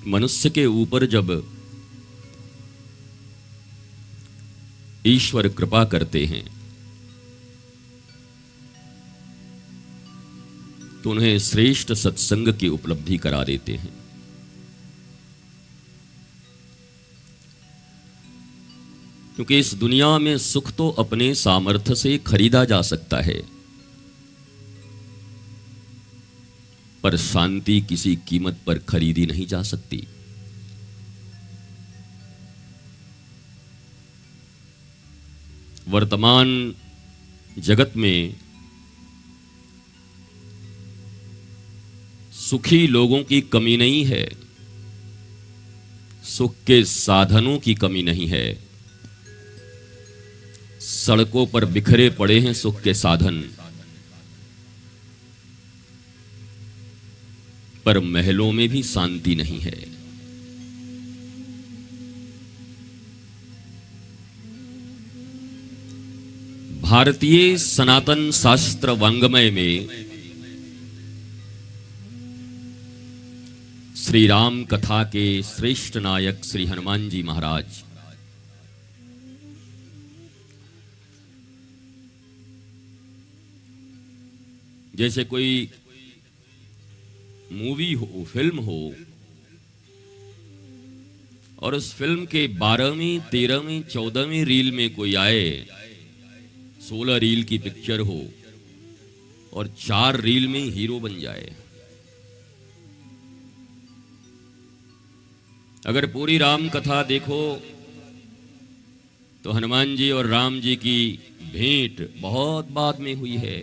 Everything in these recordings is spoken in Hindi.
मनुष्य के ऊपर जब ईश्वर कृपा करते हैं तो उन्हें श्रेष्ठ सत्संग की उपलब्धि करा देते हैं। क्योंकि इस दुनिया में सुख तो अपने सामर्थ्य से खरीदा जा सकता है, पर शांति किसी कीमत पर खरीदी नहीं जा सकती। वर्तमान जगत में सुखी लोगों की कमी नहीं है, सुख के साधनों की कमी नहीं है। सड़कों पर बिखरे पड़े हैं सुख के साधन, पर महलों में भी शांति नहीं है। भारतीय सनातन शास्त्र वांग्मय में श्री राम कथा के श्रेष्ठ नायक श्री हनुमान जी महाराज जैसे कोई मूवी हो, फिल्म हो, और उस फिल्म के 12वीं, 13वीं, 14वीं रील में कोई आए, 16 रील की पिक्चर हो और 4 रील में हीरो बन जाए। अगर पूरी राम कथा देखो तो हनुमान जी और राम जी की भेंट बहुत बाद में हुई है।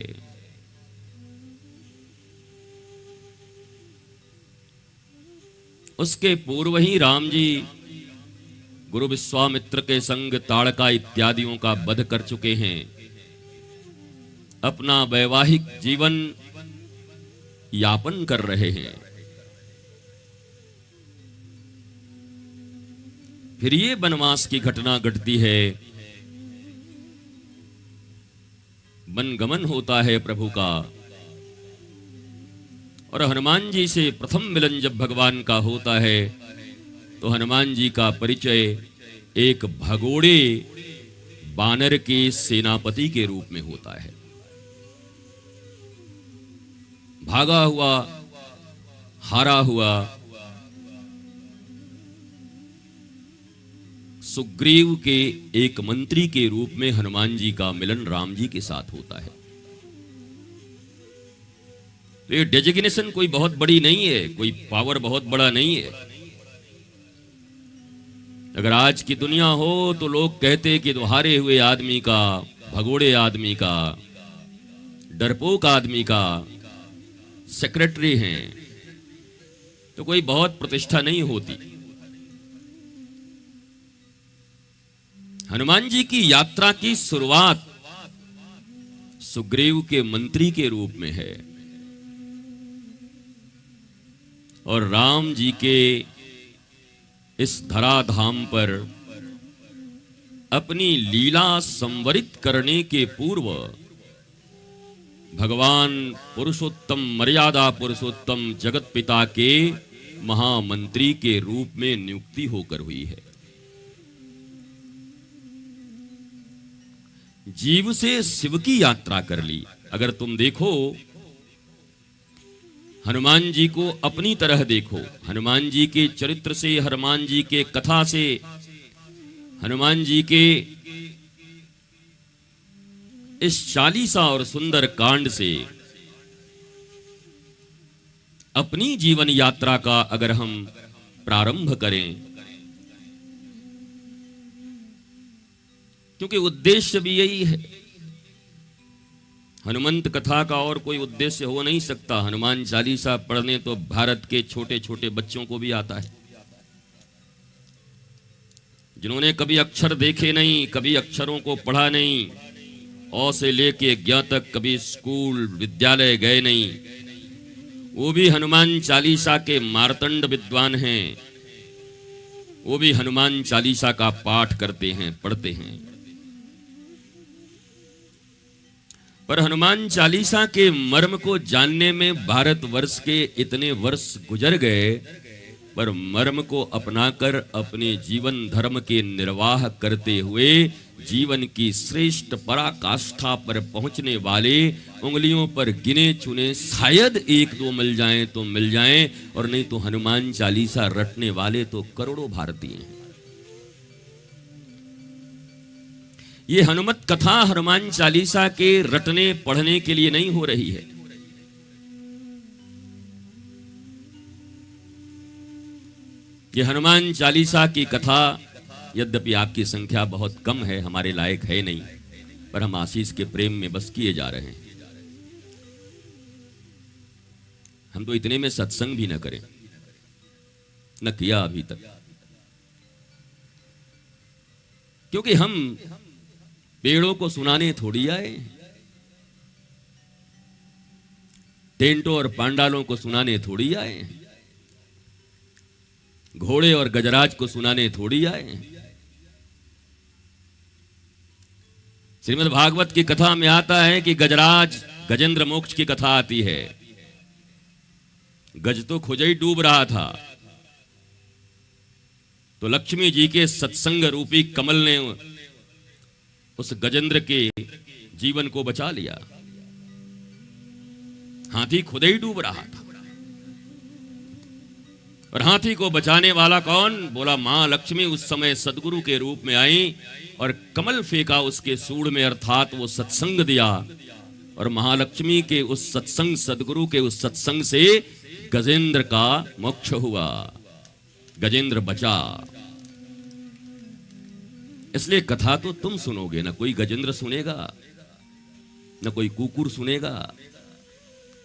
उसके पूर्व ही राम जी गुरु विश्वामित्र के संग ताड़का इत्यादियों का वध कर चुके हैं, अपना वैवाहिक जीवन यापन कर रहे हैं। फिर ये वनवास की घटना घटती है, वनगमन होता है प्रभु का, और हनुमान जी से प्रथम मिलन जब भगवान का होता है तो हनुमान जी का परिचय एक भगोड़े बानर के सेनापति के रूप में होता है। भागा हुआ, हारा हुआ सुग्रीव के एक मंत्री के रूप में हनुमान जी का मिलन राम जी के साथ होता है। तो ये डेजिग्नेशन कोई बहुत बड़ी नहीं है, कोई पावर बहुत बड़ा नहीं है। अगर आज की दुनिया हो तो लोग कहते कि तो हारे हुए आदमी का, भगोड़े आदमी का, डरपोक आदमी का सेक्रेटरी हैं तो कोई बहुत प्रतिष्ठा नहीं होती। हनुमान जी की यात्रा की शुरुआत सुग्रीव के मंत्री के रूप में है और राम जी के इस धराधाम पर अपनी लीला संवरित करने के पूर्व भगवान पुरुषोत्तम, मर्यादा पुरुषोत्तम जगत पिता के महामंत्री के रूप में नियुक्ति होकर हुई है। जीव से शिव की यात्रा कर ली। अगर तुम देखो हनुमान जी को अपनी तरह देखो, हनुमान जी के चरित्र से, हनुमान जी के कथा से, हनुमान जी के इस चालीसा और सुंदर कांड से अपनी जीवन यात्रा का अगर हम प्रारंभ करें, क्योंकि उद्देश्य भी यही है। हनुमंत कथा का और कोई उद्देश्य हो नहीं सकता। हनुमान चालीसा पढ़ने तो भारत के छोटे छोटे बच्चों को भी आता है, जिन्होंने कभी अक्षर देखे नहीं, कभी अक्षरों को पढ़ा नहीं, अ से लेके ज्ञ तक कभी स्कूल विद्यालय गए नहीं, वो भी हनुमान चालीसा के मार्तंड विद्वान हैं। वो भी हनुमान चालीसा का पाठ करते हैं, पढ़ते हैं। पर हनुमान चालीसा के मर्म को जानने में भारतवर्ष के इतने वर्ष गुजर गए पर मर्म को अपनाकर अपने जीवन धर्म के निर्वाह करते हुए जीवन की श्रेष्ठ पराकाष्ठा पर पहुंचने वाले उंगलियों पर गिने चुने शायद एक दो मिल जाएं तो मिल जाएं, और नहीं तो हनुमान चालीसा रटने वाले तो करोड़ों भारतीय हैं। ये हनुमत कथा हनुमान चालीसा के रटने पढ़ने के लिए नहीं हो रही है। ये हनुमान चालीसा की कथा यद्यपि आपकी संख्या बहुत कम है, हमारे लायक है नहीं, पर हम आशीष के प्रेम में बस किए जा रहे हैं। हम तो इतने में सत्संग भी न करें, न किया अभी तक, क्योंकि हम पेड़ों को सुनाने थोड़ी आए, टेंटों और पांडालों को सुनाने थोड़ी आए, घोड़े और गजराज को सुनाने थोड़ी आए। श्रीमद् भागवत की कथा में आता है कि गजराज गजेंद्र मोक्ष की कथा आती है। गज तो खुजई डूब रहा था, तो लक्ष्मी जी के सत्संग रूपी कमल ने उस गजेंद्र के जीवन को बचा लिया। हाथी खुद ही डूब रहा था, और हाथी को बचाने वाला कौन? बोला मां लक्ष्मी उस समय सदगुरु के रूप में आई और कमल फेंका उसके सूंड में, अर्थात वो सत्संग दिया, और महालक्ष्मी के उस सत्संग, सदगुरु के उस सत्संग से गजेंद्र का मोक्ष हुआ, गजेंद्र बचा। इसलिए कथा तो तुम सुनोगे, ना कोई गजेंद्र सुनेगा, ना कोई कुकुर सुनेगा,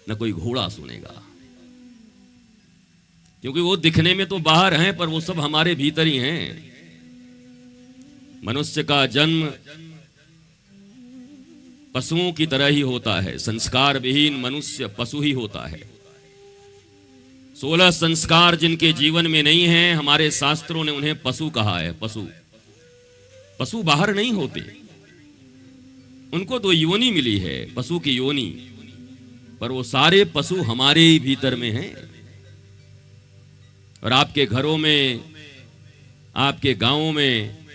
ना कोई घोड़ा सुनेगा, क्योंकि वो दिखने में तो बाहर हैं, पर वो सब हमारे भीतर ही हैं। मनुष्य का जन्म पशुओं की तरह ही होता है, संस्कार विहीन मनुष्य पशु ही होता है। 16 संस्कार जिनके जीवन में नहीं हैं, हमारे शास्त्रों ने उन्हें पशु कहा है। पशु पशु बाहर नहीं होते, उनको तो योनि मिली है, पशु की योनि, पर वो सारे पशु हमारे ही भीतर में हैं। और आपके घरों में, आपके गांवों में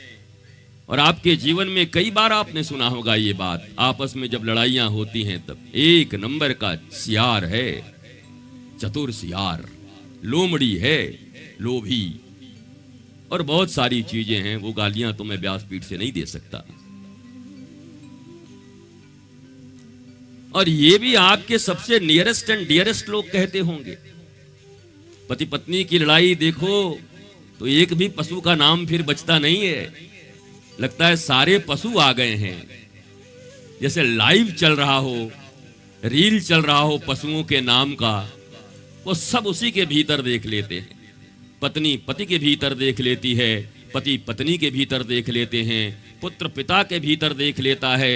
और आपके जीवन में कई बार आपने सुना होगा ये बात, आपस में जब लड़ाइयां होती हैं तब एक नंबर का सियार है, चतुर सियार, लोमड़ी है, लोभी, और बहुत सारी चीजें हैं। वो गालियां तो मैं व्यासपीठ से नहीं दे सकता। और ये भी आपके सबसे नियरेस्ट एंड डियरेस्ट लोग कहते होंगे। पति पत्नी की लड़ाई देखो तो एक भी पशु का नाम फिर बचता नहीं है, लगता है सारे पशु आ गए हैं, जैसे लाइव चल रहा हो, रील चल रहा हो पशुओं के नाम का, वो सब उसी के भीतर देख लेते हैं। पत्नी पति के भीतर देख लेती है, पति पत्नी के भीतर देख लेते हैं, पुत्र पिता के भीतर देख लेता है,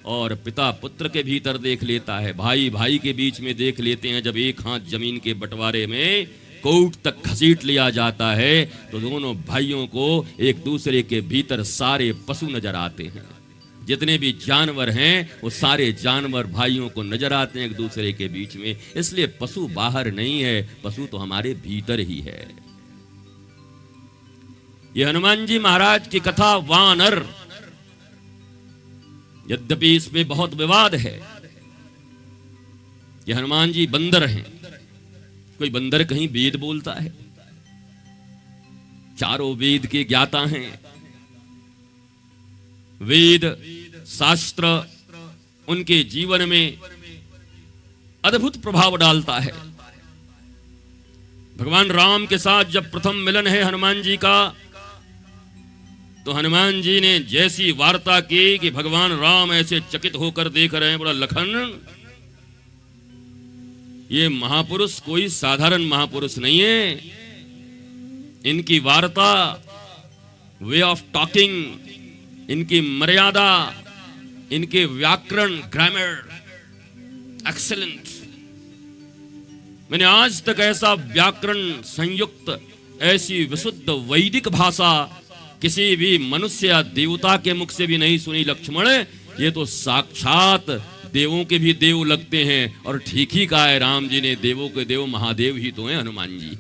और पिता पुत्र के भीतर देख लेता है, भाई भाई के बीच में देख लेते हैं। जब एक हाथ जमीन के बंटवारे में कोर्ट तक घसीट लिया जाता है तो दोनों भाइयों को एक दूसरे के भीतर सारे पशु नजर आते हैं। जितने भी जानवर हैं वो सारे जानवर भाइयों को नजर आते हैं एक दूसरे के बीच में। इसलिए पशु बाहर नहीं है, पशु तो हमारे भीतर ही है। ये हनुमान जी महाराज की कथा वानर, यद्यपि इसमें बहुत विवाद है कि हनुमान जी बंदर हैं। कोई बंदर कहीं वेद बोलता है? चारों वेद के ज्ञाता हैं। वेद शास्त्र उनके जीवन में अद्भुत प्रभाव डालता है। भगवान राम के साथ जब प्रथम मिलन है हनुमान जी का, तो हनुमान जी ने जैसी वार्ता की कि भगवान राम ऐसे चकित होकर देख रहे हैं, बोला लखन ये महापुरुष कोई साधारण महापुरुष नहीं है। इनकी वार्ता, वे ऑफ टॉकिंग, इनकी मर्यादा, इनके व्याकरण, ग्रामर एक्सेलेंट। मैंने आज तक ऐसा व्याकरण संयुक्त, ऐसी विशुद्ध वैदिक भाषा किसी भी मनुष्य या देवता के मुख से भी नहीं सुनी। लक्ष्मण ये तो साक्षात देवों के भी देव लगते हैं। और ठीक ही कहा है राम जी ने, देवों के देव महादेव ही तो हैं हनुमान जी।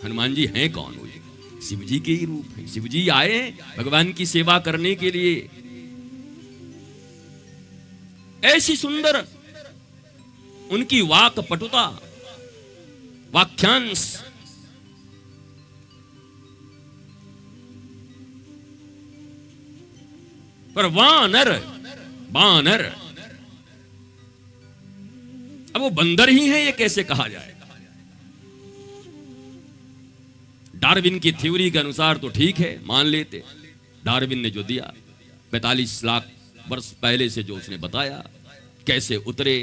हनुमान जी हैं कौन? वो शिव जी के ही रूप है। शिव जी आए भगवान की सेवा करने के लिए। ऐसी सुंदर उनकी वाक पटुता, वाक्यांश, पर वानर बानर, अब वो बंदर ही है ये कैसे कहा जाए? डार्विन की थ्योरी के अनुसार तो ठीक है, मान लेते। डार्विन ने जो दिया 45 लाख वर्ष पहले से जो उसने बताया, कैसे उतरे,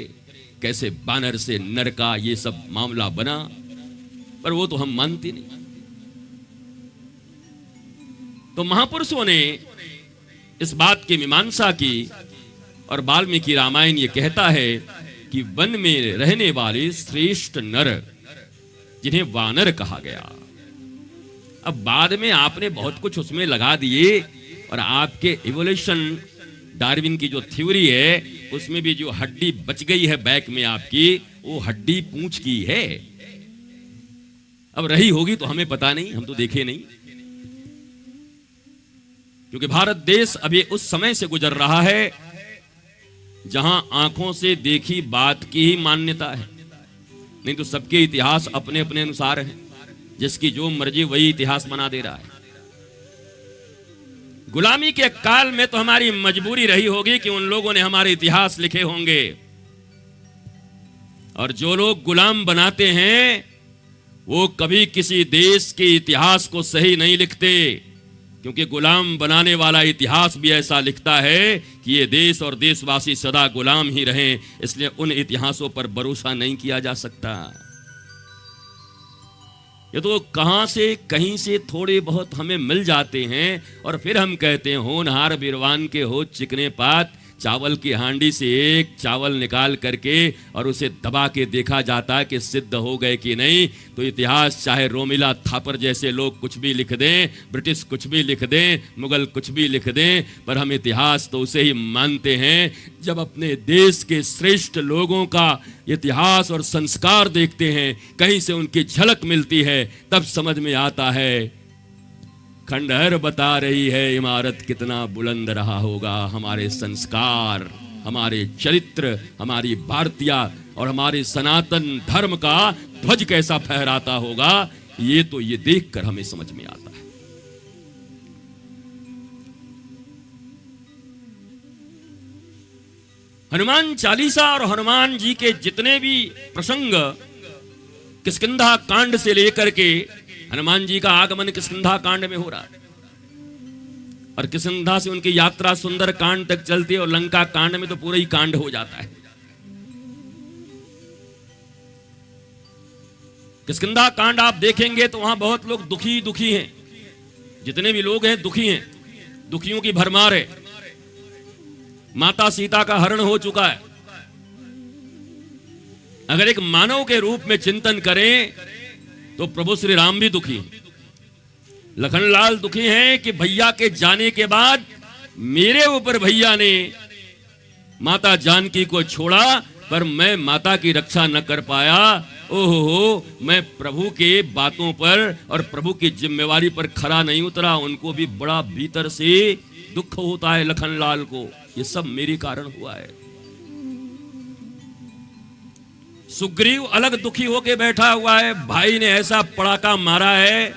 कैसे बानर से नर का ये सब मामला बना, पर वो तो हम मानते नहीं। तो महापुरुषों ने इस बात की मीमांसा की और वाल्मीकि रामायण ये कहता है कि वन में रहने वाले श्रेष्ठ नर जिन्हें वानर कहा गया। अब बाद में आपने बहुत कुछ उसमें लगा दिए और आपके इवोल्यूशन डार्विन की जो थ्योरी है उसमें भी जो हड्डी बच गई है बैक में आपकी, वो हड्डी पूंछ की है। अब रही होगी तो हमें पता नहीं, हम तो देखे नहीं। क्योंकि भारत देश अभी उस समय से गुजर रहा है जहां आंखों से देखी बात की ही मान्यता है, नहीं तो सबके इतिहास अपने अपने अनुसार हैं। जिसकी जो मर्जी वही इतिहास बना दे रहा है। गुलामी के काल में तो हमारी मजबूरी रही होगी कि उन लोगों ने हमारे इतिहास लिखे होंगे, और जो लोग गुलाम बनाते हैं वो कभी किसी देश के इतिहास को सही नहीं लिखते, क्योंकि गुलाम बनाने वाला इतिहास भी ऐसा लिखता है कि ये देश और देशवासी सदा गुलाम ही रहें, इसलिए उन इतिहासों पर भरोसा नहीं किया जा सकता। ये तो कहां से कहीं से थोड़े बहुत हमें मिल जाते हैं और फिर हम कहते हैं होनहार बिरवान के हो चिकने पात, चावल की हांडी से एक चावल निकाल करके और उसे दबा के देखा जाता है कि सिद्ध हो गए कि नहीं। तो इतिहास चाहे रोमिला थापर जैसे लोग कुछ भी लिख दें, ब्रिटिश कुछ भी लिख दें, मुगल कुछ भी लिख दें, पर हम इतिहास तो उसे ही मानते हैं जब अपने देश के श्रेष्ठ लोगों का इतिहास और संस्कार देखते हैं, कहीं से उनकी झलक मिलती है, तब समझ में आता है। खंडहर बता रही है इमारत कितना बुलंद रहा होगा, हमारे संस्कार, हमारे चरित्र, हमारी भारतीय और हमारे सनातन धर्म का ध्वज कैसा फहराता होगा, ये तो ये देखकर हमें समझ में आता है। हनुमान चालीसा और हनुमान जी के जितने भी प्रसंग किष्किंधा कांड से लेकर के, हनुमान जी का आगमन किष्किंधा कांड में हो रहा है और किष्किंधा से उनकी यात्रा सुंदर कांड तक चलती है और लंका कांड में तो पूरा ही कांड हो जाता है। किष्किंधा कांड आप देखेंगे तो वहां बहुत लोग दुखी दुखी हैं, जितने भी लोग हैं दुखी हैं, दुखियों की भरमार है। माता सीता का हरण हो चुका है। अगर एक मानव के रूप में चिंतन करें तो प्रभु श्री राम भी दुखी हैं, लखनलाल दुखी हैं कि भैया के जाने के बाद मेरे ऊपर भैया ने माता जानकी को छोड़ा, पर मैं माता की रक्षा न कर पाया। ओहो, मैं प्रभु के बातों पर और प्रभु की जिम्मेवारी पर खरा नहीं उतरा। उनको भी बड़ा भीतर से दुख होता है लखनलाल को, ये सब मेरे कारण हुआ है। सुग्रीव अलग दुखी होके बैठा हुआ है, भाई ने ऐसा पड़ाका मारा है,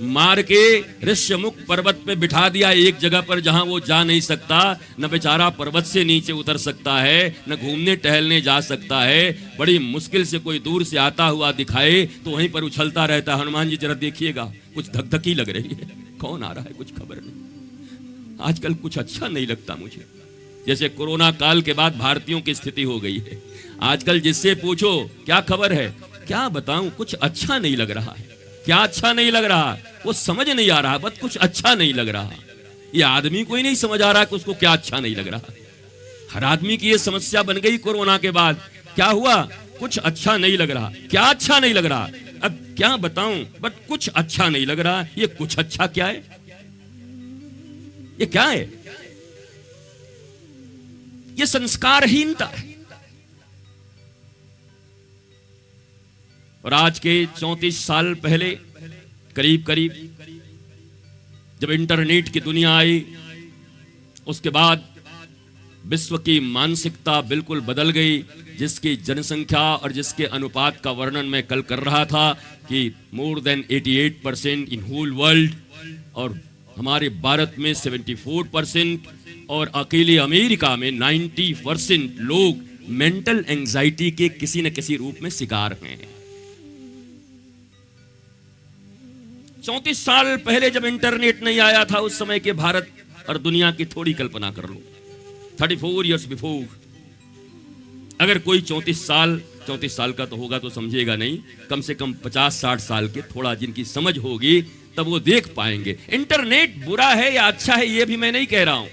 मार के ऋष्यमुख पर्वत पे बिठा दिया एक जगह पर जहां वो जा नहीं सकता, न बेचारा पर्वत से नीचे उतर सकता है, न घूमने टहलने जा सकता है। बड़ी मुश्किल से कोई दूर से आता हुआ दिखाए तो वहीं पर उछलता रहता। हनुमान जी जरा देखिएगा, कुछ धकधकी लग रही है, कौन आ रहा है कुछ खबर नहीं। आजकल कुछ अच्छा नहीं लगता मुझे, जैसे कोरोना काल के बाद भारतीयों की स्थिति हो गई है। आजकल जिससे पूछो क्या खबर है, क्या बताऊं, कुछ अच्छा नहीं लग रहा है। क्या अच्छा नहीं लग रहा, वो समझ नहीं आ रहा, बस कुछ अच्छा नहीं लग रहा। ये आदमी कोई नहीं समझ आ रहा कि उसको क्या अच्छा नहीं लग रहा। हर आदमी की ये समस्या बन गई कोरोना के बाद। क्या हुआ, कुछ अच्छा नहीं लग रहा। क्या अच्छा नहीं लग रहा, अब क्या बताऊं, बट कुछ अच्छा नहीं लग रहा। ये कुछ अच्छा क्या है, ये क्या है? ये संस्कारहीनता है। और आज के 34 साल पहले करीब करीब जब इंटरनेट की दुनिया आई, उसके बाद विश्व की मानसिकता बिल्कुल बदल गई, जिसकी जनसंख्या और जिसके अनुपात का वर्णन मैं कल कर रहा था कि more than 88% in whole world, और हमारे भारत में 74% और अकेले अमेरिका में 90% लोग मेंटल एंजाइटी के किसी न किसी रूप में शिकार हैं। 34 साल पहले जब इंटरनेट नहीं आया था, उस समय के भारत और दुनिया की थोड़ी कल्पना कर लो। 34 years बिफोर, अगर कोई 34 साल का तो होगा तो समझेगा नहीं, कम से कम 50-60 साल के थोड़ा जिनकी समझ होगी तब वो देख पाएंगे इंटरनेट बुरा है या अच्छा है। ये भी मैं नहीं कह रहा हूं,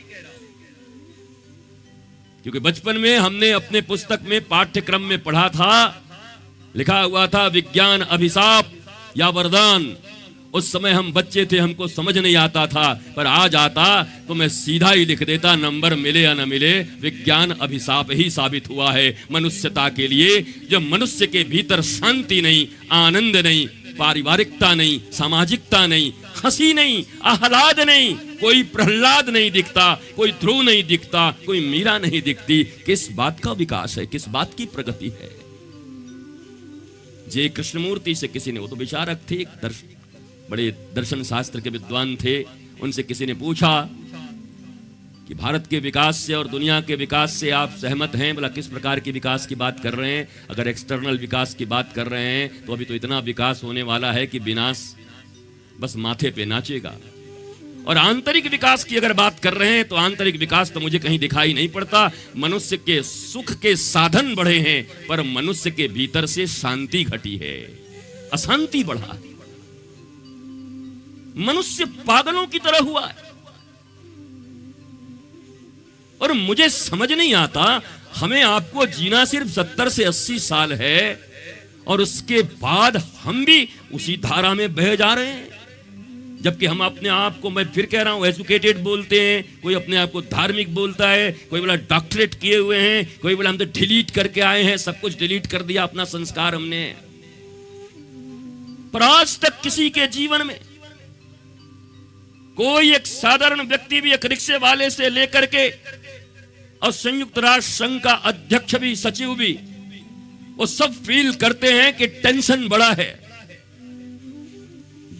क्योंकि बचपन में हमने अपने पुस्तक में पाठ्यक्रम में पढ़ा था, लिखा हुआ था विज्ञान अभिशाप या वरदान। उस समय हम बच्चे थे, हमको समझ नहीं आता था, पर आज आता तो मैं सीधा ही लिख देता, नंबर मिले या न मिले, विज्ञान अभिशाप ही साबित हुआ है मनुष्यता के लिए। जब मनुष्य के भीतर शांति नहीं, आनंद नहीं, पारिवारिकता नहीं, सामाजिकता नहीं, हंसी नहीं, आह्लाद नहीं, कोई प्रहलाद नहीं दिखता, कोई ध्रुव नहीं दिखता, कोई मीरा नहीं दिखती, किस बात का विकास है, किस बात की प्रगति है। जे कृष्णमूर्ति से किसी ने, वो तो विचारक थे, बड़े दर्शन शास्त्र के विद्वान थे, उनसे किसी ने पूछा कि भारत के विकास से और दुनिया के विकास से आप सहमत हैं? बोला किस प्रकार के विकास की बात कर रहे हैं? अगर एक्सटर्नल विकास की बात कर रहे हैं तो अभी तो इतना विकास होने वाला है कि विनाश बस माथे पे नाचेगा। और आंतरिक विकास की अगर बात कर रहे हैं तो आंतरिक विकास तो मुझे कहीं दिखाई नहीं पड़ता। मनुष्य के सुख के साधन बढ़े हैं, पर मनुष्य के भीतर से शांति घटी है, अशांति बढ़ा है। मनुष्य पागलों की तरह हुआ है। और मुझे समझ नहीं आता, हमें आपको जीना सिर्फ 70 से 80 साल है और उसके बाद हम भी उसी धारा में बह जा रहे हैं। जबकि हम अपने आप को, मैं फिर कह रहा हूं, एजुकेटेड बोलते हैं, कोई अपने आप को धार्मिक बोलता है, कोई बोला डॉक्टरेट किए हुए हैं, कोई बोला हम तो डिलीट करके आए हैं, सब कुछ डिलीट कर दिया अपना संस्कार हमने। पर आज तक किसी के जीवन में कोई एक साधारण व्यक्ति भी, एक रिक्शे वाले से लेकर के और संयुक्त राष्ट्र संघ का अध्यक्ष भी, सचिव भी, वो सब फील करते हैं कि टेंशन बड़ा है,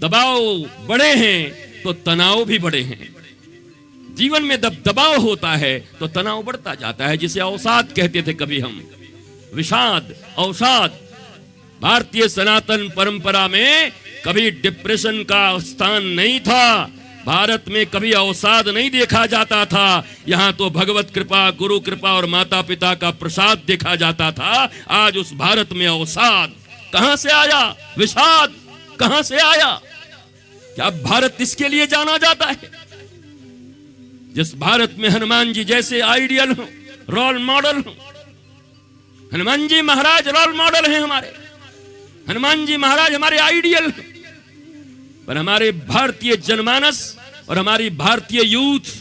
दबाव बड़े हैं तो तनाव भी बड़े हैं। जीवन में जब दबाव होता है तो तनाव बढ़ता जाता है, जिसे अवसाद कहते थे कभी हम, विषाद, अवसाद। भारतीय सनातन परंपरा में कभी डिप्रेशन का स्थान नहीं था, भारत में कभी अवसाद नहीं देखा जाता था। यहां तो भगवत कृपा, गुरु कृपा और माता पिता का प्रसाद देखा जाता था। आज उस भारत में अवसाद कहां से आया, विषाद कहां से आया? क्या भारत इसके लिए जाना जाता है? जिस भारत में हनुमान जी जैसे आइडियल हो, रोल मॉडल हो। हनुमान जी महाराज रोल मॉडल हैं हमारे, हनुमान जी महाराज हमारे आइडियल हैं। पर हमारे भारतीय जनमानस और हमारी भारतीय यूथ,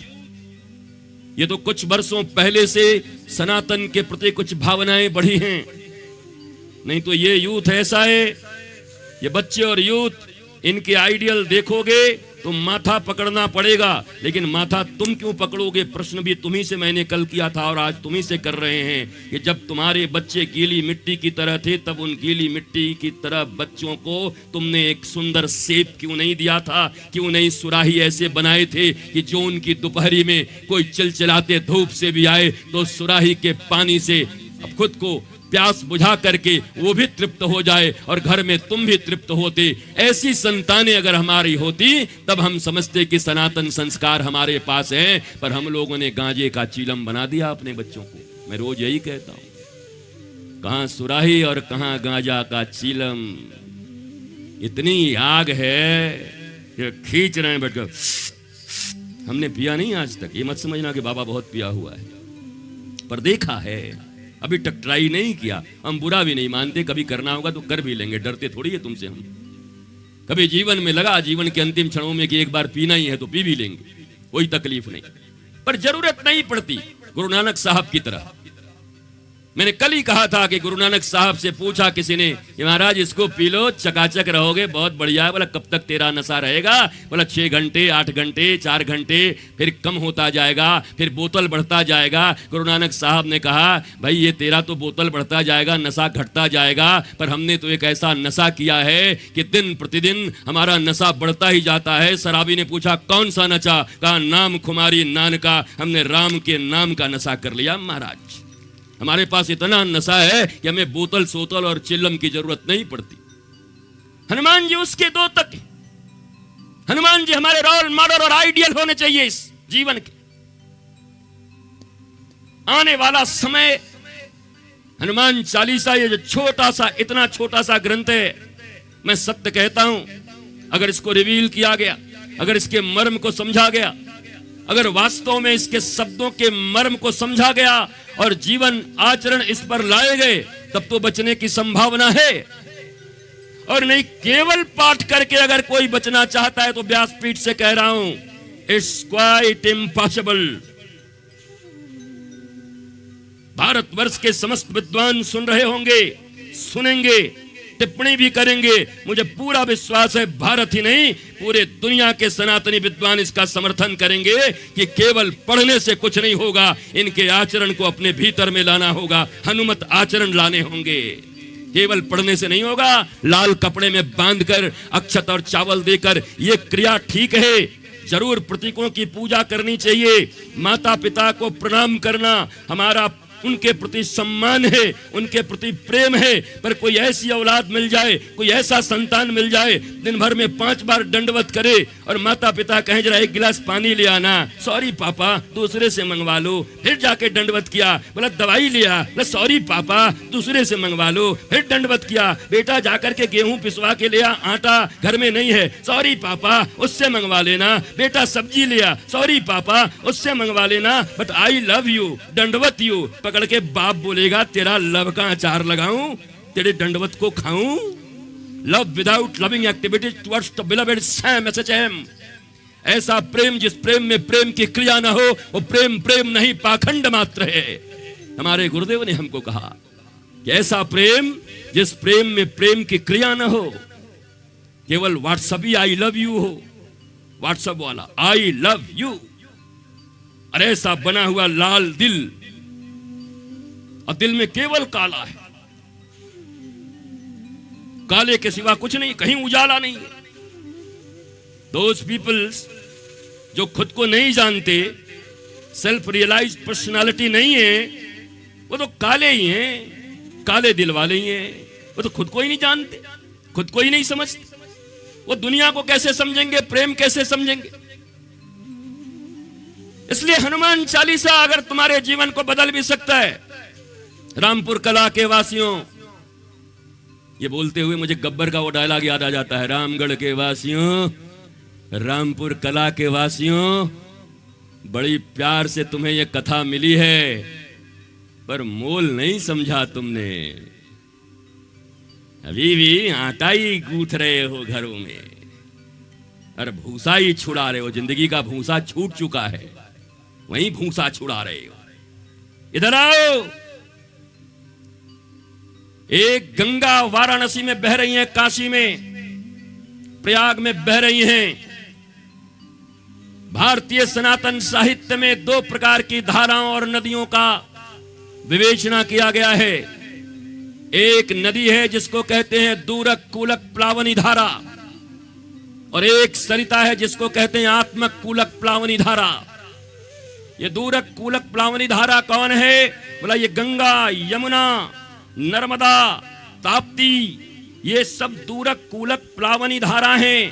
ये तो कुछ वर्षों पहले से सनातन के प्रति कुछ भावनाएं बढ़ी हैं, नहीं तो ये यूथ ऐसा है, ये बच्चे और यूथ, इनके आइडियल देखोगे तो माथा पकड़ना पड़ेगा। लेकिन माथा तुम क्यों पकड़ोगे, प्रश्न भी तुम्ही से मैंने कल किया था और आज तुम्ही से कर रहे हैं कि जब तुम्हारे बच्चे गीली मिट्टी की तरह थे, तब उन गीली मिट्टी की तरह बच्चों को तुमने एक सुंदर सेब क्यों नहीं दिया था? क्यों नहीं सुराही ऐसे बनाए थे कि जो उनकी दोपहरी में कोई चिलचिलाते धूप से भी आए तो सुराही के पानी से अब खुद को प्यास बुझा करके वो भी तृप्त हो जाए और घर में तुम भी तृप्त होते। ऐसी संतानें अगर हमारी होती तब हम समझते कि सनातन संस्कार हमारे पास है। पर हम लोगों ने गांजे का चीलम बना दिया अपने बच्चों को। मैं रोज यही कहता हूं, कहां सुराही और कहां गांजा का चीलम। इतनी आग है कि खींच रहे हैं बैठकर। हमने पिया नहीं आज तक, ये मत समझना कि बाबा बहुत पिया हुआ है, पर देखा है, अभी तक ट्राई नहीं किया। हम बुरा भी नहीं मानते, कभी करना होगा तो कर भी लेंगे, डरते थोड़ी है तुमसे हम। कभी जीवन में लगा, जीवन के अंतिम क्षणों में कि एक बार पीना ही है तो पी भी लेंगे, कोई तकलीफ नहीं, पर जरूरत नहीं पड़ती। गुरु नानक साहब की तरह मैंने कल ही कहा था कि गुरु नानक साहब से पूछा किसी ने कि महाराज इसको पी लो, चकाचक रहोगे, बहुत बढ़िया है। बोला कब तक तेरा नशा रहेगा? बोला 6 घंटे, 8 घंटे, 4 घंटे, फिर कम होता जाएगा, फिर बोतल बढ़ता जाएगा। गुरु नानक साहब ने कहा भाई ये तेरा तो बोतल बढ़ता जाएगा, नशा घटता जाएगा, पर हमने तो एक ऐसा नशा किया है कि दिन प्रतिदिन हमारा नशा बढ़ता ही जाता है। शराबी ने पूछा कौन सा नशा? कहा नाम खुमारी नान का, हमने राम के नाम का नशा कर लिया महाराज। हमारे पास इतना नशा है कि हमें बोतल सोतल और चिल्लम की जरूरत नहीं पड़ती। हनुमान जी उसके दो तक, हनुमान जी हमारे रोल मॉडल और आइडियल होने चाहिए इस जीवन के। आने वाला समय, हनुमान चालीसा ये जो छोटा सा, इतना छोटा सा ग्रंथ है, मैं सत्य कहता हूं अगर इसको रिवील किया गया, अगर इसके मर्म को समझा गया, अगर वास्तव में इसके शब्दों के मर्म को समझा गया और जीवन आचरण इस पर लाए गए, तब तो बचने की संभावना है। और नहीं केवल पाठ करके अगर कोई बचना चाहता है तो व्यासपीठ से कह रहा हूं, इट्स क्वाइट इम्पॉसिबल। भारतवर्ष के समस्त विद्वान सुन रहे होंगे, सुनेंगे, टिप्पणी भी करेंगे। मुझे पूरा विश्वास है भारत ही नहीं पूरे दुनिया के सनातनी विद्वान इसका समर्थन करेंगे कि केवल पढ़ने से कुछ नहीं होगा, इनके आचरण को अपने भीतर में लाना होगा, हनुमत आचरण लाने होंगे। केवल पढ़ने से नहीं होगा, लाल कपड़े में बांधकर अक्षत और चावल देकर ये क्रिया ठीक है, जरूर प्रतीकों की पूजा करनी चाहिए, माता पिता को प्रणाम करना हमारा उनके प्रति सम्मान है, उनके प्रति प्रेम है। पर कोई ऐसी औलाद मिल जाए, कोई ऐसा संतान मिल जाए दिन भर में 5 बार दंडवत करे और माता पिता कहें जरा 1 गिलास पानी ले आना, सॉरी पापा दूसरे से मंगवा लो, फिर जाके दंडवत किया, बोला दवाई लिया, बोला सॉरी पापा दूसरे से मंगवा लो, फिर दंडवत किया, बेटा जाकर के गेहूं पिसवा के लिया, आटा घर में नहीं है, सॉरी पापा उससे मंगवा लेना, बेटा सब्जी लिया, सॉरी पापा उससे मंगवा लेना, बट आई लव यू, दंडवत यू। पकड़ के बाप बोलेगा तेरा लव का अचार लगाऊं, तेरे दंडवत को खाऊं। Love without loving activities towards the beloved Sam SHM. ऐसा प्रेम जिस प्रेम में प्रेम की क्रिया ना हो वो प्रेम प्रेम नहीं, पाखंड मात्र है। हमारे गुरुदेव ने हमको कहा कि ऐसा प्रेम जिस प्रेम में प्रेम की क्रिया ना हो, केवल WhatsApp he I love you हो, व्हाट्सएप वाला आई लव यू, और ऐसा बना हुआ लाल दिल और दिल में केवल काला है, काले के सिवा कुछ नहीं, कहीं उजाला नहीं है। Those peoples जो खुद को नहीं जानते, सेल्फ रियलाइज्ड पर्सनालिटी नहीं है, वो तो काले ही हैं, काले दिल वाले ही हैं। वो तो खुद को ही नहीं जानते, खुद को ही नहीं समझते, वो दुनिया को कैसे समझेंगे, प्रेम कैसे समझेंगे। इसलिए हनुमान चालीसा अगर तुम्हारे जीवन को बदल भी सकता है। रामपुर कला के वासियों, ये बोलते हुए मुझे गब्बर का वो डायलॉग याद आ जाता है, रामगढ़ के वासियों, रामपुर कला के वासियों, बड़ी प्यार से तुम्हें ये कथा मिली है, पर मोल नहीं समझा तुमने, अभी भी आटा ही गूंथ रहे हो घरों में और भूसा ही छुड़ा रहे हो। जिंदगी का भूसा छूट चुका है, वहीं भूसा छुड़ा रहे हो। इधर आओ, एक गंगा वाराणसी में बह रही है, काशी में, प्रयाग में बह रही हैं। भारतीय सनातन साहित्य में 2 प्रकार की धाराओं और नदियों का विवेचना किया गया है। एक नदी है जिसको कहते हैं दूरक कूलक प्लावनी धारा, और एक सरिता है जिसको कहते हैं आत्मक कूलक प्लावनी धारा। ये दूरक कूलक प्लावनी धारा कौन है? बोला ये गंगा, यमुना, नर्मदा, ताप्ती, ये सब दूरक कूलक प्लावनी धारा हैं।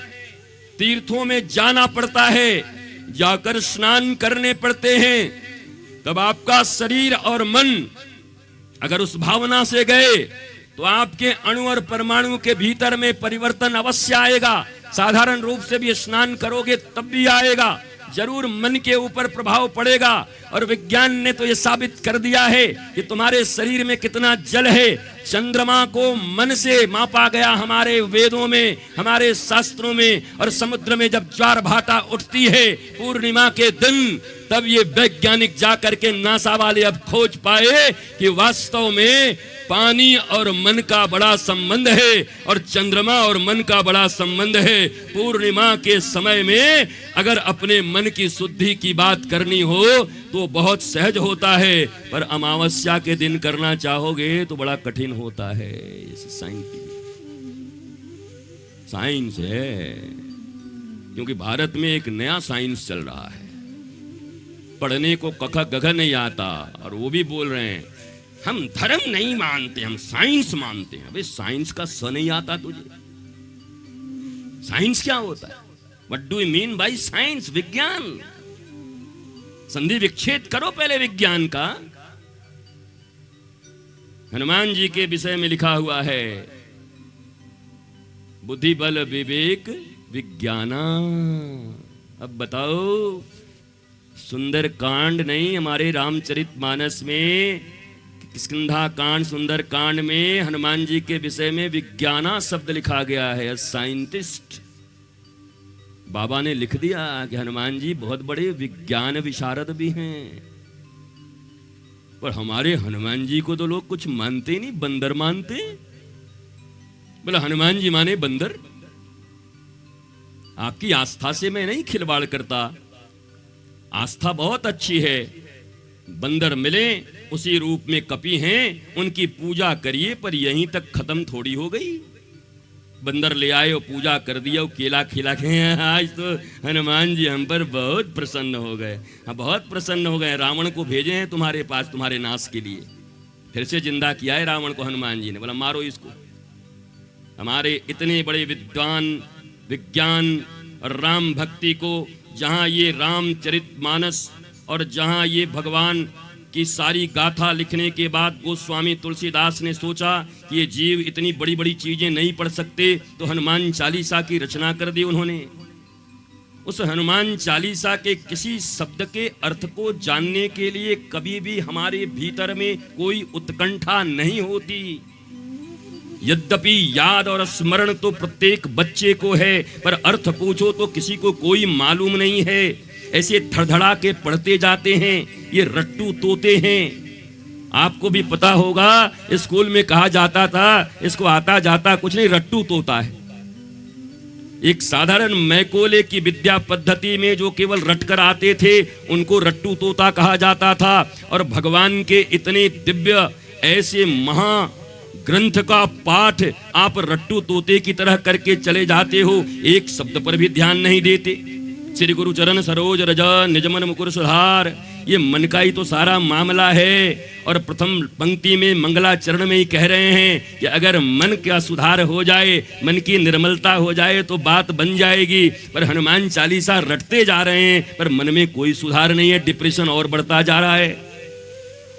तीर्थों में जाना पड़ता है, जाकर स्नान करने पड़ते हैं, तब आपका शरीर और मन अगर उस भावना से गए तो आपके अणु और परमाणु के भीतर में परिवर्तन अवश्य आएगा। साधारण रूप से भी स्नान करोगे तब भी आएगा। जरूर मन के ऊपर प्रभाव पड़ेगा। और विज्ञान ने तो यह साबित कर दिया है कि तुम्हारे शरीर में कितना जल है। चंद्रमा को मन से मापा गया हमारे वेदों में, हमारे शास्त्रों में। और समुद्र में जब ज्वार भाटा उठती है पूर्णिमा के दिन, तब ये वैज्ञानिक जाकर के नासा वाले अब खोज पाए कि वास्तव में पानी और मन का बड़ा संबंध है और चंद्रमा और मन का बड़ा संबंध है। पूर्णिमा के समय में अगर अपने मन की शुद्धि की बात करनी हो तो बहुत सहज होता है, पर अमावस्या के दिन करना चाहोगे तो बड़ा कठिन होता है। साइंस है, क्योंकि भारत में एक नया साइंस चल रहा है। पढ़ने को कख गघ नहीं आता और वो भी बोल रहे हैं हम धर्म नहीं मानते, हम साइंस मानते हैं। अबे साइंस का स नहीं आता तुझे? साइंस क्या होता है? What do you mean by science? विज्ञान। संधि विच्छेद करो पहले विज्ञान का। हनुमान जी के विषय में लिखा हुआ है बुद्धि बल विवेक विज्ञाना। अब बताओ, सुंदर कांड नहीं, हमारे रामचरितमानस में किष्किंधा कांड सुंदर कांड में हनुमान जी के विषय में विज्ञाना शब्द लिखा गया है। साइंटिस्ट बाबा ने लिख दिया कि हनुमान जी बहुत बड़े विज्ञान विशारद भी हैं। पर हमारे हनुमान जी को तो लोग कुछ मानते नहीं, बंदर मानते। बोला हनुमान जी माने बंदर। आपकी आस्था से मैं नहीं खिलवाड़ करता, आस्था बहुत अच्छी है। बंदर मिले उसी रूप में कपि हैं, उनकी पूजा करिए, पर यहीं तक खत्म थोड़ी हो गई। बंदर ले आए और पूजा कर दिया और केला खिला के आज तो हनुमान जी हम पर बहुत प्रसन्न हो गए। हाँ, बहुत प्रसन्न हो गए। रावण को भेजे हैं तुम्हारे पास तुम्हारे नाश के लिए। फिर से जिंदा किया है रावण को हनुमान जी ने। बोला मारो इसको। हमारे इतने बड़े विद्वान विज्ञान और राम भक्ति को, जहां ये रामचरितमानस और जहां ये भगवान की सारी गाथा लिखने के बाद गोस्वामी तुलसीदास ने सोचा कि ये जीव इतनी बड़ी बड़ी चीजें नहीं पढ़ सकते, तो हनुमान चालीसा की रचना कर दी उन्होंने। उस हनुमान चालीसा के किसी शब्द के अर्थ को जानने के लिए कभी भी हमारे भीतर में कोई उत्कंठा नहीं होती। यद्यपि याद और स्मरण तो प्रत्येक बच्चे को है, पर अर्थ पूछो तो किसी को कोई मालूम नहीं है। ऐसे धड़धड़ा के पढ़ते जाते हैं, ये रट्टू तोते हैं। आपको भी पता होगा, स्कूल में कहा जाता था इसको आता जाता कुछ नहीं, रट्टू तोता है। एक साधारण मैकोले की विद्या पद्धति में जो केवल रटकर आते थे उनको रट्टू तोता कहा जाता था। और भगवान के इतने दिव्य ऐसे महा ग्रंथ का पाठ आप रट्टू तोते की तरह करके चले जाते हो, एक शब्द पर भी ध्यान नहीं देते। श्री गुरु चरण सरोज रज निजमन मुकुर सुधार, ये मन का ही तो सारा मामला है। और प्रथम पंक्ति में मंगलाचरण में ही कह रहे हैं कि अगर मन का सुधार हो जाए, मन की निर्मलता हो जाए तो बात बन जाएगी। पर हनुमान चालीसा रटते जा रहे हैं, पर मन में कोई सुधार नहीं है, डिप्रेशन और बढ़ता जा रहा है।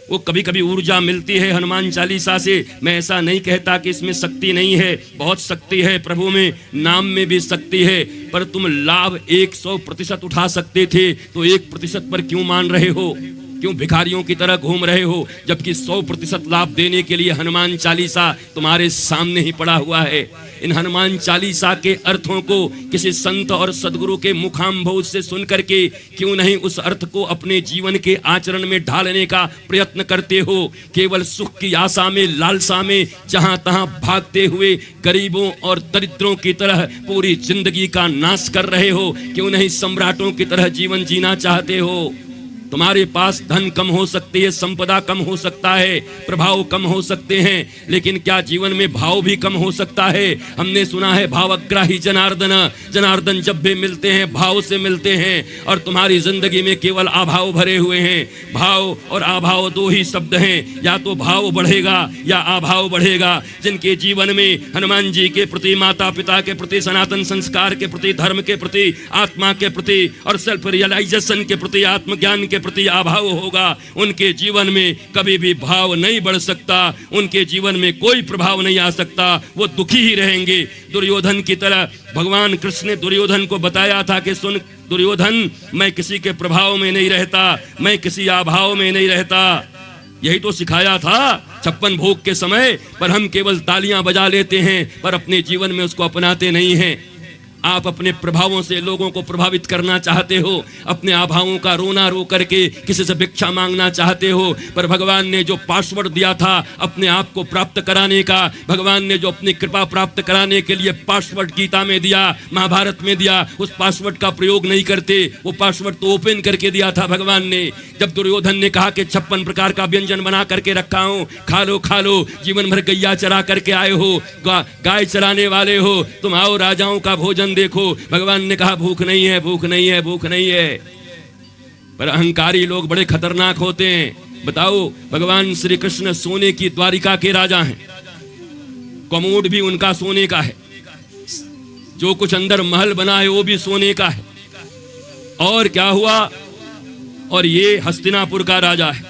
वो कभी कभी ऊर्जा मिलती है हनुमान चालीसा से। मैं ऐसा नहीं कहता कि इसमें शक्ति नहीं है, बहुत शक्ति है प्रभु में, नाम में भी शक्ति है। पर तुम लाभ 100% उठा सकते थे तो 1% पर क्यों मान रहे हो? क्यों भिखारियों की तरह घूम रहे हो? जबकि 100% लाभ देने के लिए हनुमान चालीसा तुम्हारे सामने ही पड़ा हुआ है। इन हनुमान चालीसा के अर्थों को किसी संत और सदगुरु के मुखाम्भोज से सुन करके क्यों नहीं उस अर्थ को अपने जीवन के आचरण में ढालने का प्रयत्न करते हो? केवल सुख की आशा में, लालसा में जहां तहां भागते हुए गरीबों और दरिद्रों की तरह पूरी जिंदगी का नाश कर रहे हो। क्यों नहीं सम्राटों की तरह जीवन जीना चाहते हो? तुम्हारे पास धन कम हो सकती है, संपदा कम हो सकता है, प्रभाव कम हो सकते हैं, लेकिन क्या जीवन में भाव भी कम हो सकता है? हमने सुना है भावग्राही जनार्दन, जनार्दन जब भी मिलते हैं भाव से मिलते हैं। और तुम्हारी जिंदगी में केवल अभाव भरे हुए हैं। भाव और अभाव दो ही शब्द हैं, या तो भाव बढ़ेगा या अभाव बढ़ेगा। जिनके जीवन में हनुमान जी के प्रति, माता पिता के प्रति, सनातन संस्कार के प्रति, धर्म के प्रति, आत्मा के प्रति और सेल्फ रियलाइजेशन के प्रति, आत्मज्ञान के प्रति अभाव होगा, उनके जीवन में कभी भी भाव नहीं बढ़ सकता, उनके जीवन में कोई प्रभाव नहीं आ सकता, वो दुखी ही रहेंगे। दुर्योधन की तरह भगवान कृष्ण ने दुर्योधन को बताया था कि सुन दुर्योधन, मैं किसी के प्रभाव में नहीं रहता, मैं किसी अभाव में नहीं रहता। यही तो सिखाया था 56 भोग के समय। पर हम केवल तालियां बजा लेते हैं, पर अपने जीवन में उसको अपनाते नहीं हैं। आप अपने प्रभावों से लोगों को प्रभावित करना चाहते हो, अपने अभावों का रोना रो करके किसी से भिक्षा मांगना चाहते हो, पर भगवान ने जो पासवर्ड दिया था अपने आप को प्राप्त कराने का, भगवान ने जो अपनी कृपा प्राप्त कराने के लिए पासवर्ड गीता में दिया, महाभारत में दिया, उस पासवर्ड का प्रयोग नहीं करते। वो पासवर्ड तो ओपन करके दिया था भगवान ने। जब दुर्योधन ने कहा कि 56 प्रकार का व्यंजन बना करके रखा हूं, खा लो, जीवन भर गैया चरा करके आए हो, गाय चराने वाले हो, तुम आओ राजाओं का भोजन देखो। भगवान ने कहा भूख नहीं है, भूख नहीं है, भूख नहीं है। पर अहंकारी लोग बड़े खतरनाक होते हैं। बताओ, भगवान श्री कृष्ण सोने की द्वारिका के राजा हैं, कमोड भी उनका सोने का है, जो कुछ अंदर महल बना है वो भी सोने का है। और क्या हुआ? और ये हस्तिनापुर का राजा है,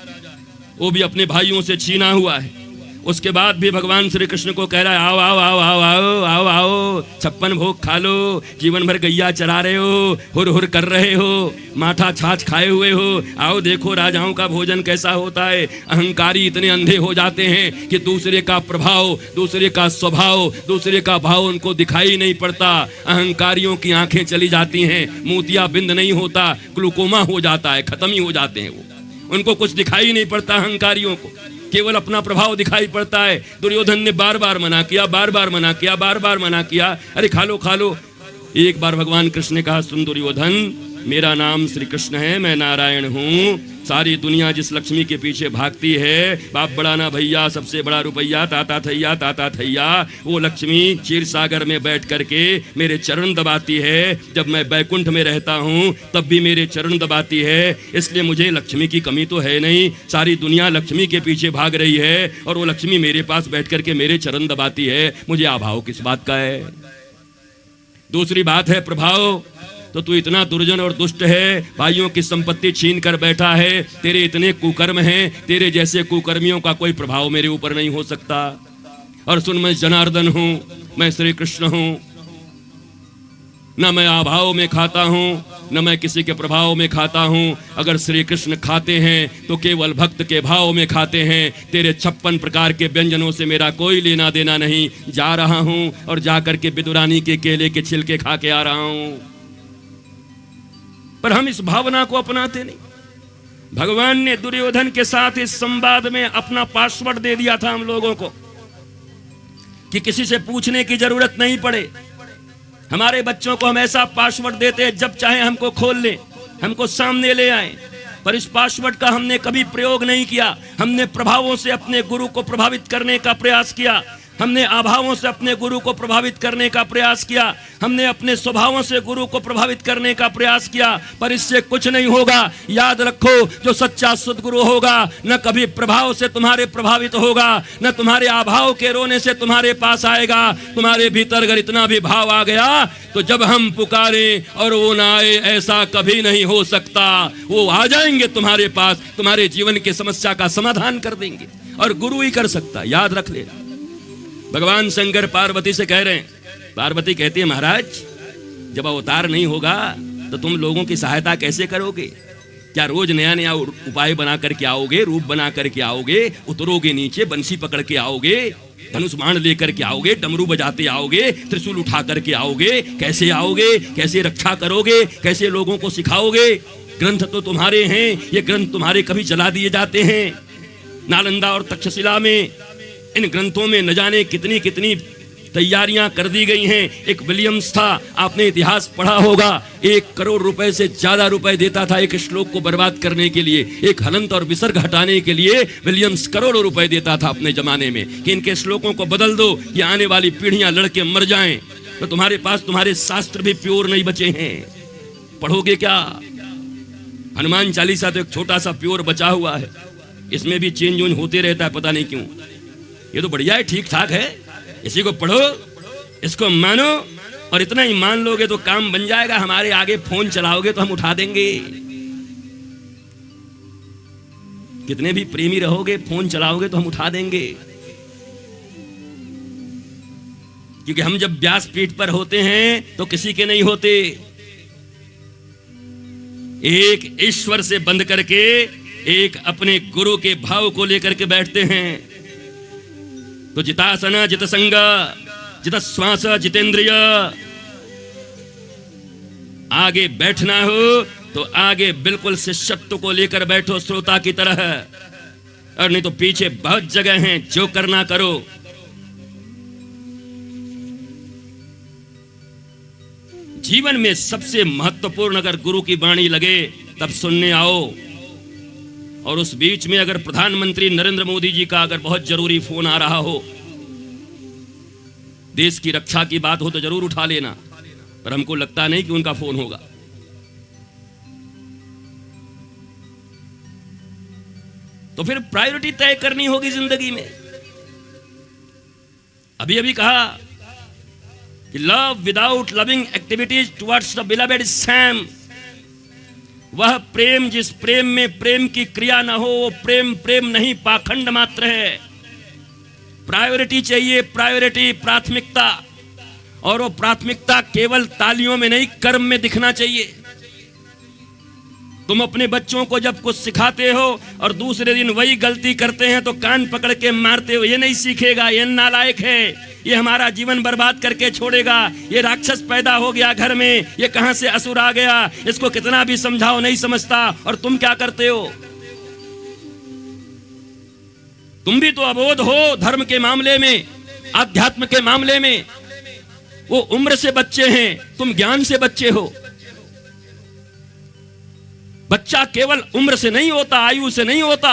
वो भी अपने भाइयों से छीना हुआ है। उसके बाद भी भगवान श्री कृष्ण को कह रहा है आओ आओ आओ आओ आओ आओ आओ, 56 भोग खा लो, जीवन भर गैया चरा रहे हो, हुर हुर कर रहे हो, माठा छाछ खाए हुए हो, आओ देखो राजाओं का भोजन कैसा होता है। अहंकारी इतने अंधे हो जाते हैं कि दूसरे का प्रभाव, दूसरे का स्वभाव, दूसरे का भाव उनको दिखाई नहीं पड़ता। अहंकारियों की आंखें चली जाती हैं, मोतिया बिंद नहीं होता, ग्लूकोमा हो जाता है, खत्म ही हो जाते हैं वो, उनको कुछ दिखाई नहीं पड़ता। अहंकारियों को केवल अपना प्रभाव दिखाई पड़ता है। दुर्योधन ने बार बार मना किया, बार बार मना किया, बार बार मना किया, अरे खा लो खा लो। एक बार भगवान कृष्ण ने कहा सुन दुर्योधन, मेरा नाम श्री कृष्ण है, मैं नारायण हूँ। सारी दुनिया जिस लक्ष्मी के पीछे भागती है, बाप बड़ा ना भैया, सबसे बड़ा रुपया, ताता थैया, वो लक्ष्मी क्षीर सागर में बैठ करके मेरे चरण दबाती है। जब मैं बैकुंठ में रहता हूँ तब भी मेरे चरण दबाती है, इसलिए मुझे लक्ष्मी की कमी तो है नहीं। सारी दुनिया लक्ष्मी के पीछे भाग रही है और वो लक्ष्मी मेरे पास बैठ करके मेरे चरण दबाती है, मुझे अभाव किस बात का है। दूसरी बात है प्रभाव, तो तू इतना दुर्जन और दुष्ट है, भाइयों की संपत्ति छीन कर बैठा है, तेरे इतने कुकर्म हैं, तेरे जैसे कुकर्मियों का कोई प्रभाव मेरे ऊपर नहीं हो सकता। और सुन, मैं जनार्दन हूं, मैं श्री कृष्ण हूं, न मैं अभाव में खाता हूं, न मैं किसी के प्रभाव में खाता हूं। अगर श्री कृष्ण खाते हैं तो केवल भक्त के भाव में खाते हैं। तेरे 56 प्रकार के व्यंजनों से मेरा कोई लेना देना नहीं। जा रहा हूं और जाकर के विदुरानी के केले के छिलके खा के आ रहा हूं। पर हम इस भावना को अपनाते नहीं। भगवान ने दुर्योधन के साथ इस संवाद में अपना पासवर्ड दे दिया था हम लोगों को कि किसी से पूछने की जरूरत नहीं पड़े। हमारे बच्चों को हम ऐसा पासवर्ड देते हैं, जब चाहे हमको खोल लें, हमको सामने ले आए। पर इस पासवर्ड का हमने कभी प्रयोग नहीं किया। हमने प्रभावों से अपने गुरु को प्रभावित करने का प्रयास किया, हमने अभावों से अपने गुरु को प्रभावित करने का प्रयास किया, हमने अपने स्वभावों से गुरु को प्रभावित करने का प्रयास किया। पर इससे कुछ नहीं होगा। याद रखो, जो सच्चा सद्गुरु होगा न कभी प्रभाव से तुम्हारे प्रभावित होगा, न तुम्हारे अभाव के रोने से तुम्हारे पास आएगा। तुम्हारे भीतर अगर इतना भी भाव आ गया तो जब हम पुकारे और वो ना आए, ऐसा कभी नहीं हो सकता। वो आ जाएंगे तुम्हारे पास, तुम्हारे जीवन की समस्या का समाधान कर देंगे, और गुरु ही कर सकता, याद रख लेना। भगवान शंकर पार्वती से कह रहे हैं, पार्वती कहती है महाराज, जब अवतार नहीं होगा तो तुम लोगों की सहायता कैसे करोगे? क्या रोज नया नया उपाय बना करके आओगे, रूप बना करके आओगे, उतरोगे नीचे, बंसी पकड़ के आओगे, धनुष बाण लेकर के आओगे, डमरू बजाते आओगे, त्रिशूल उठा करके आओगे? कैसे आओगे? कैसे रक्षा करोगे? कैसे लोगों को सिखाओगे? ग्रंथ तो तुम्हारे हैं, ये ग्रंथ तुम्हारे कभी जला दिए जाते हैं। नालंदा और तक्षशिला में इन ग्रंथों में न जाने कितनी कितनी तैयारियां कर दी गई हैं। एक विलियम्स था, आपने इतिहास पढ़ा होगा, 1 करोड़ रुपए से ज्यादा रुपए देता था एक श्लोक को बर्बाद करने के लिए। एक हलंत और विसर्ग हटाने के लिए विलियम्स करोड़ों रुपए देता था अपने जमाने में कि इनके श्लोकों को बदल दो, ये आने वाली पीढ़ियां लड़के मर जाएं। तो तुम्हारे पास तुम्हारे शास्त्र भी प्योर नहीं बचे हैं, पढ़ोगे क्या? हनुमान चालीसा तो एक छोटा सा प्योर बचा हुआ है, इसमें भी चेंज वेंज होते रहता है, पता नहीं क्यों। ये तो बढ़िया है, ठीक ठाक है, इसी को पढ़ो, इसको मानो, और इतना ही मान लोगे तो काम बन जाएगा। हमारे आगे फोन चलाओगे तो हम उठा देंगे। कितने भी प्रेमी रहोगे, फोन चलाओगे तो हम उठा देंगे, क्योंकि हम जब व्यासपीठ पर होते हैं तो किसी के नहीं होते। एक ईश्वर से बंध करके एक अपने गुरु के भाव को लेकर के बैठते हैं। तो जितासन जितसंग जित श्वास जितेंद्रिय, आगे बैठना हो तो आगे बिल्कुल शिष्यत्व को लेकर बैठो श्रोता की तरह, और नहीं तो पीछे बहुत जगह है, जो करना करो। जीवन में सबसे महत्वपूर्ण अगर गुरु की वाणी लगे तब सुनने आओ। और उस बीच में अगर प्रधानमंत्री नरेंद्र मोदी जी का अगर बहुत जरूरी फोन आ रहा हो, देश की रक्षा की बात हो तो जरूर उठा लेना, पर हमको लगता नहीं कि उनका फोन होगा। तो फिर प्रायोरिटी तय करनी होगी जिंदगी में। अभी अभी कहा कि love without loving activities towards the beloved is Sam. वह प्रेम जिस प्रेम में प्रेम की क्रिया न हो, वो प्रेम प्रेम नहीं, पाखंड मात्र है। प्रायोरिटी चाहिए, प्रायोरिटी, प्राथमिकता। और वो प्राथमिकता केवल तालियों में नहीं, कर्म में दिखना चाहिए। तुम अपने बच्चों को जब कुछ सिखाते हो और दूसरे दिन वही गलती करते हैं तो कान पकड़ के मारते हो, ये नहीं सीखेगा, ये नालायक है, ये हमारा जीवन बर्बाद करके छोड़ेगा, ये राक्षस पैदा हो गया घर में, ये कहां से असुर आ गया, इसको कितना भी समझाओ नहीं समझता। और तुम क्या करते हो? तुम भी तो अबोध हो धर्म के मामले में, आध्यात्म के मामले में। वो उम्र से बच्चे हैं, तुम ज्ञान से बच्चे हो। बच्चा केवल उम्र से नहीं होता, आयु से नहीं होता।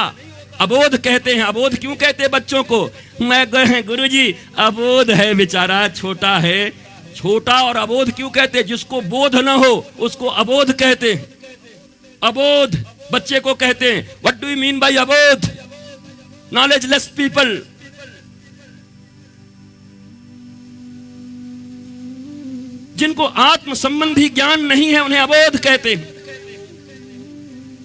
अबोध कहते हैं। अबोध क्यों कहते हैं बच्चों को? मैं गुरुजी अबोध है, बेचारा छोटा है। छोटा और अबोध क्यों कहते हैं? जिसको बोध न हो उसको अबोध कहते हैं। अबोध बच्चे को कहते हैं। What do you mean by अबोध? नॉलेजलेस पीपल। जिनको आत्म संबंधी ज्ञान नहीं है उन्हें अबोध कहते हैं।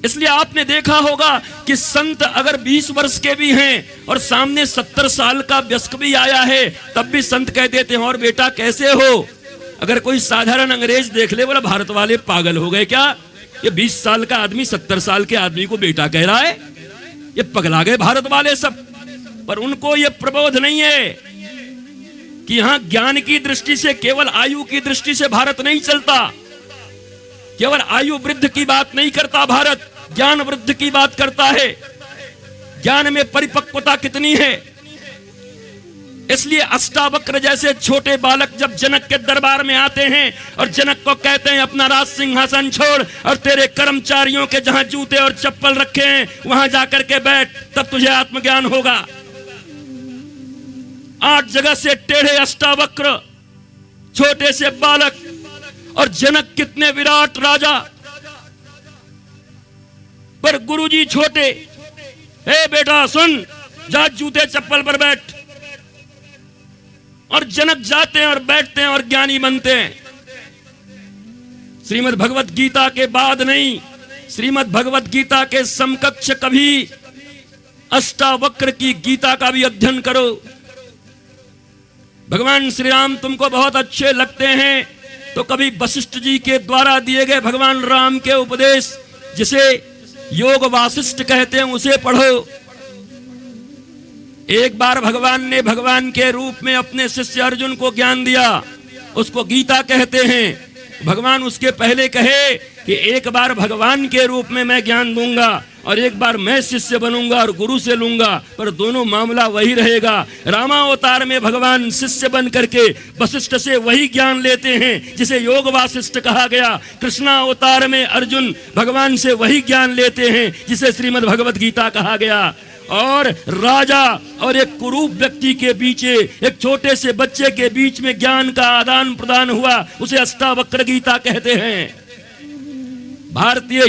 इसलिए आपने देखा होगा कि संत अगर 20 वर्ष के भी हैं और सामने 70 साल का वयस्क भी आया है, तब भी संत कह देते हैं, और बेटा कैसे हो? अगर कोई साधारण अंग्रेज देख ले, बोला भारत वाले पागल हो गए क्या? ये 20 साल का आदमी 70 साल के आदमी को बेटा कह रहा है, ये पगला गए भारत वाले सब। पर उनको ये प्रबोध नहीं है कि यहां ज्ञान की दृष्टि से, केवल आयु की दृष्टि से भारत नहीं चलता। केवल आयु वृद्ध की बात नहीं करता भारत, ज्ञान वृद्ध की बात करता है। ज्ञान में परिपक्वता कितनी है। इसलिए अष्टावक्र जैसे छोटे बालक जब जनक के दरबार में आते हैं और जनक को कहते हैं अपना राज सिंहासन छोड़ और तेरे कर्मचारियों के जहां जूते और चप्पल रखे हैं वहां जाकर के बैठ, तब तुझे आत्मज्ञान होगा। 8 जगह से टेढ़े अष्टावक्र, छोटे से बालक, और जनक कितने विराट राजा, पर गुरुजी छोटे। हे बेटा सुन, जा जूते चप्पल पर बैठ। और जनक जाते हैं और बैठते हैं और ज्ञानी बनते हैं। श्रीमद् भगवत गीता के बाद नहीं, श्रीमद् भगवत गीता के समकक्ष कभी अष्टावक्र की गीता का भी अध्ययन करो। भगवान श्री राम तुमको बहुत अच्छे लगते हैं तो कभी वशिष्ठ जी के द्वारा दिए गए भगवान राम के उपदेश, जिसे योग वासिष्ठ कहते हैं, उसे पढ़ो। एक बार भगवान ने भगवान के रूप में अपने शिष्य अर्जुन को ज्ञान दिया, उसको गीता कहते हैं। भगवान उसके पहले कहे कि एक बार भगवान के रूप में मैं ज्ञान दूंगा और एक बार मैं शिष्य बनूंगा और गुरु से लूंगा, पर दोनों मामला वही रहेगा। रामावतार में भगवान शिष्य बन करके वशिष्ठ से वही ज्ञान लेते हैं जिसे योग वासिष्ठ कहा गया। कृष्णावतार में अर्जुन भगवान से वही ज्ञान लेते हैं जिसे श्रीमद् भगवत गीता कहा गया। और राजा और एक कुरूप व्यक्ति के बीच, एक छोटे से बच्चे के बीच में ज्ञान का आदान प्रदान हुआ, उसे अष्टावक्र गीता कहते हैं। भारतीय